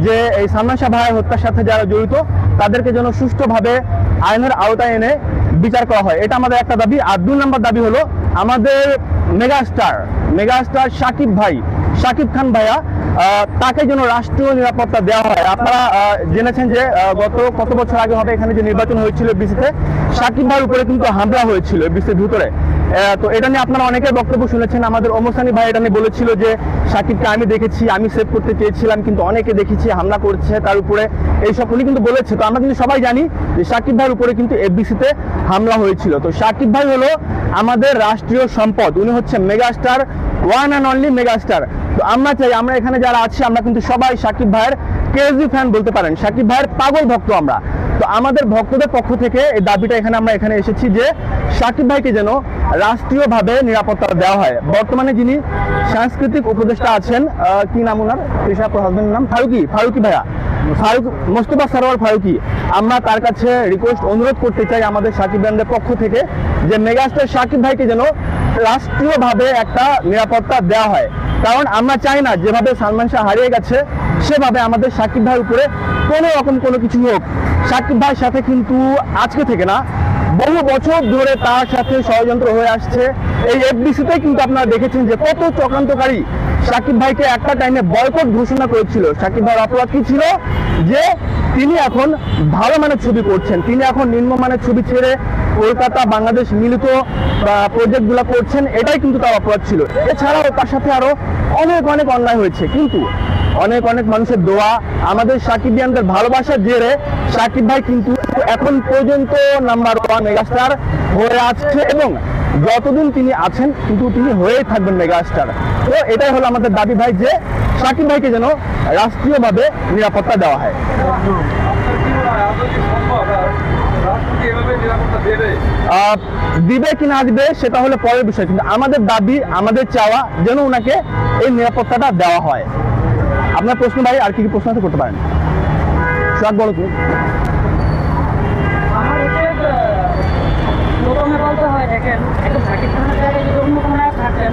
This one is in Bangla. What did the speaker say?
যে এই সালমান শাহ ভাইয়ের হত্যার সাথে যারা জড়িত তাদেরকে যেন সুষ্ঠুভাবে আইনের আওতায় এনে বিচার করা হয়, এটা আমাদের একটা দাবি। আর 2 নম্বর দাবি হলো আমাদের মেগাস্টার শাকিব খান ভাইয়া, তাকে যেন রাষ্ট্রীয় নিরাপত্তা দেওয়া হয়। আপনারা জেনেছেন যে গত কত বছর আগে হবে এখানে যে নির্বাচন হয়েছিল বিসিতে, শাকিব ভাইয়ের উপরে কিন্তু হামলা হয়েছিল বিসির ভিতরে। তো এটা নিয়ে আপনারা অনেকের বক্তব্য শুনেছেন। আমাদের ওমর ভাই এটা নিয়ে বলেছিল যে শাকিবকে আমি দেখেছি, আমি সেভ করতে চেয়েছিলাম, কিন্তু অনেকে দেখেছি হামলা করছে তার উপরে, এইসব উনি কিন্তু বলেছে। তো আমরা কিন্তু সবাই জানি যে শাকিব ভাইয়ের উপরে কিন্তু এফবিসিতে হামলা হয়েছিল। তো শাকিব ভাই হলো আমাদের রাষ্ট্রীয় সম্পদ, উনি হচ্ছে megastar, one and only megastar. তো আমরা চাই, আমরা এখানে যারা আছি আমরা কিন্তু সবাই শাকিব ভাইয়ের ক্রেজি ফ্যান বলতে পারেন, শাকিব ভাইয়ের পাগল ভক্ত আমরা। তো আমাদের ভক্তদের পক্ষ থেকে এই দাবিটা আমরা এখানে এসেছি যে শাকিব ভাইকে যেন রাষ্ট্রীয়ভাবে নিরাপত্তা দেওয়া হয়। বর্তমানে যিনি সাংস্কৃতিক উপদেষ্টা আছেন, কি নাম ওনার, হাজবেন্ডের নাম ফারুকি ভাইয়া, মোস্তফা সরোয়ার ফারুকি, আমরা তার কাছে অনুরোধ করতে চাই আমাদের শাকিব ভাইদের পক্ষ থেকে যে মেগাস্টার শাকিব ভাইকে যেন রাষ্ট্রীয়ভাবে একটা নিরাপত্তা দেওয়া হয়। কারণ আমরা চাই না যেভাবে সালমান শাহ হারিয়ে গেছে সেভাবে আমাদের শাকিব ভাইয়ের উপরে কোনো রকম কোনো কিছু হোক। শাকিব ভাইয়ের সাথে কিন্তু আজকে থেকে না, বহু বছর ধরে তার সাথে ষড়যন্ত্র হয়ে আসছে। এই এফবিসিতে কিন্তু আপনারা দেখেছেন যে কত চক্রান্তকারী শাকিব ভাইকে একটা টাইমে বয়কট ঘোষণা করেছিল। শাকিব ভাইয়ের অপরাধ কি ছিল যে তিনি এখন ভালো মানের ছবি করছেন, তিনি এখন নিম্নমানের ছবি ছেড়ে কলকাতা বাংলাদেশ মিলিত প্রজেক্টগুলো করছেন, এটাই কিন্তু তার অপরাধ ছিল। এছাড়াও তার সাথে আরো অনেক অন্যায় হয়েছে, কিন্তু অনেক মানুষের দোয়া, আমাদের সাকিবিয়ানদের ভালোবাসার জেরে শাকিব ভাই কিন্তু এখন পর্যন্ত নাম্বার 1 মেগাস্টার হয়ে আছে এবং যতদিন তিনি আছেন কিন্তু তিনি হয়েই থাকবেন মেগাস্টার। তো এটাই হলো আমাদের দাবি ভাই, যে শাকিব ভাইকে যেন রাষ্ট্রীয়ভাবে নিরাপত্তা দেওয়া হয়। দিবে কি না দিবে সেটা হলো পরের বিষয়, কিন্তু আমাদের দাবি, আমাদের চাওয়া যেন ওনাকে এই নিরাপত্তাটা দেওয়া হয়। আপনার প্রশ্ন ভাই, আর কি প্রশ্ন আছে করতে পারেন, সোহাগ বলো তুমি। প্রথমে বলতে হয়, দেখেন, শাকিব খানের জায়গায় যদি অন্য কোনো থাকতেন